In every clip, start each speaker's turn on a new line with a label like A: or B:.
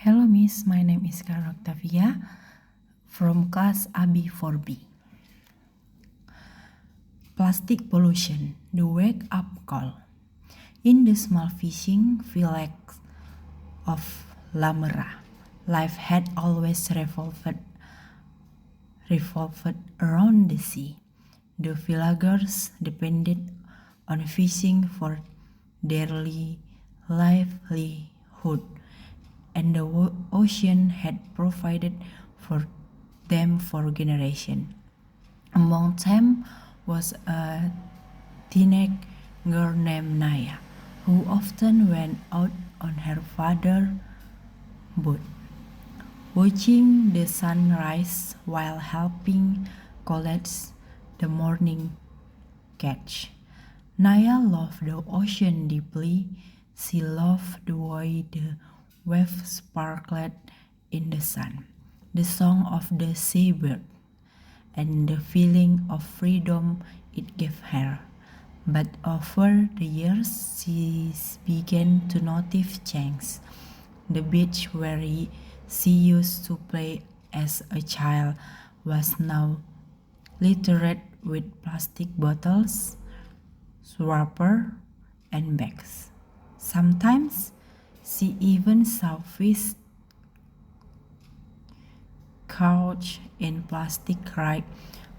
A: Hello Miss, my name is Karen Octavia from class AB4B. Plastic pollution, the wake up call. In the small fishing village of Lamera, life had always revolved around the sea. The villagers depended on fishing for their livelihood, and the ocean had provided for them for generations. Among them was a teenage girl named Naya, who often went out on her father's boat, watching the sunrise while helping collect the morning catch. Naya loved the ocean deeply. She loved the way the waves sparkled in the sun, the song of the seabird, and the feeling of freedom it gave her. But over the years, she began to notice changes. The beach where she used to play as a child was now littered with plastic bottles, wrappers, and bags. Sometimes she even saw fish caught in plastic crags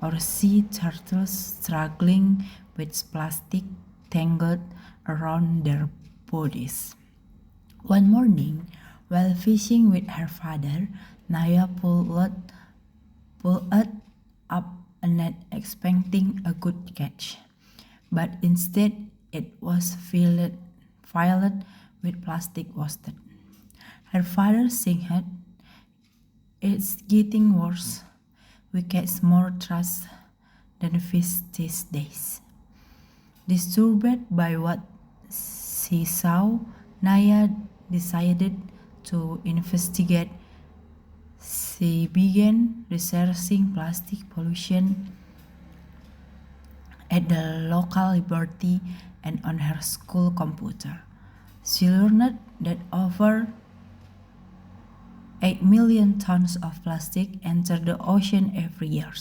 A: or sea turtles struggling with plastic tangled around their bodies. One morning, while fishing with her father, Naya pulled up a net expecting a good catch, but instead it was filled with plastic waste. Her father sighed, "It's getting worse. We catch more trash than fish these days." Disturbed by what she saw, Naya decided to investigate. She began researching plastic pollution at the local library and on her school computer. She learned that over 8 million tons of plastic enter the ocean every year,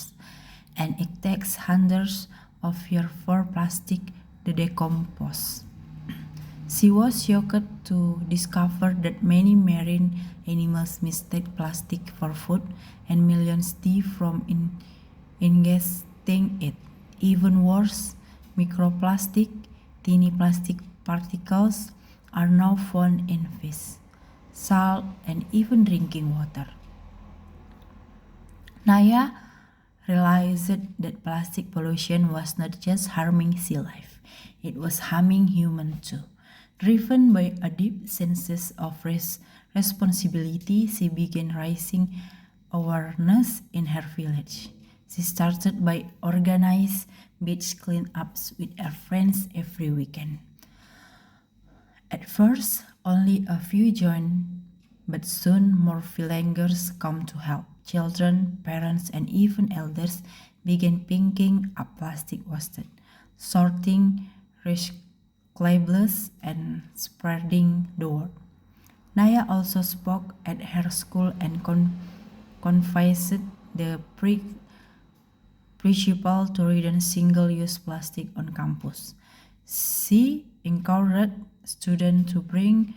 A: and it takes hundreds of years for plastic to decompose. She was shocked to discover that many marine animals mistake plastic for food, and millions die from ingesting it. Even worse, microplastic, tiny plastic particles, are now found in fish, salt, and even drinking water. Naya realized that plastic pollution was not just harming sea life, it was harming humans too. Driven by a deep sense of responsibility, she began raising awareness in her village. She started by organizing beach cleanups with her friends every weekend. At first, only a few joined, but soon more villagers come to help. Children, parents, and even elders began picking up plastic waste, sorting recyclables, and spreading the word. Naya also spoke at her school and confessed the principle to reduce single-use plastic on campus. She encouraged students to bring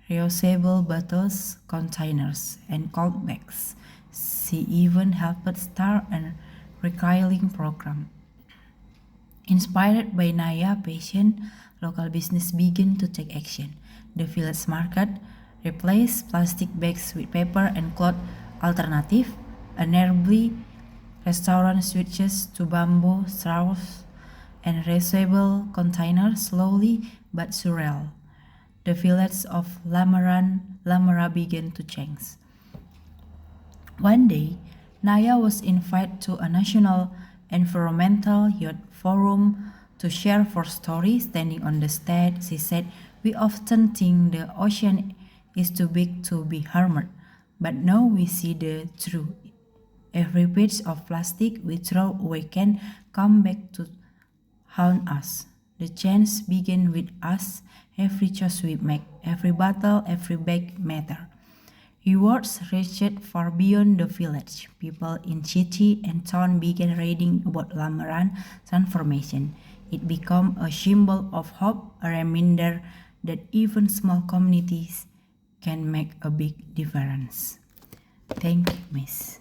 A: reusable bottles, containers, and cloth bags. She even helped start a recycling program. Inspired by Naya's passion, local business began to take action. The village market replaced plastic bags with paper and cloth alternative. A nearby restaurant switches to bamboo straws and reusable containers. Slowly but surely, the village of Lamera began to change. One day, Naya was invited to a national environmental youth forum to share her story. Standing on the stage, she said, "We often think the ocean is too big to be harmed, but now we see the truth. Every piece of plastic we throw away can come back to haunt us. The change begins with us. Every choice we make, every bottle, every bag matter." rewards reached far beyond the village. People in city and town began reading about Lamaran transformation. It became a symbol of hope, a reminder that even small communities can make a big difference. Thank you, Miss.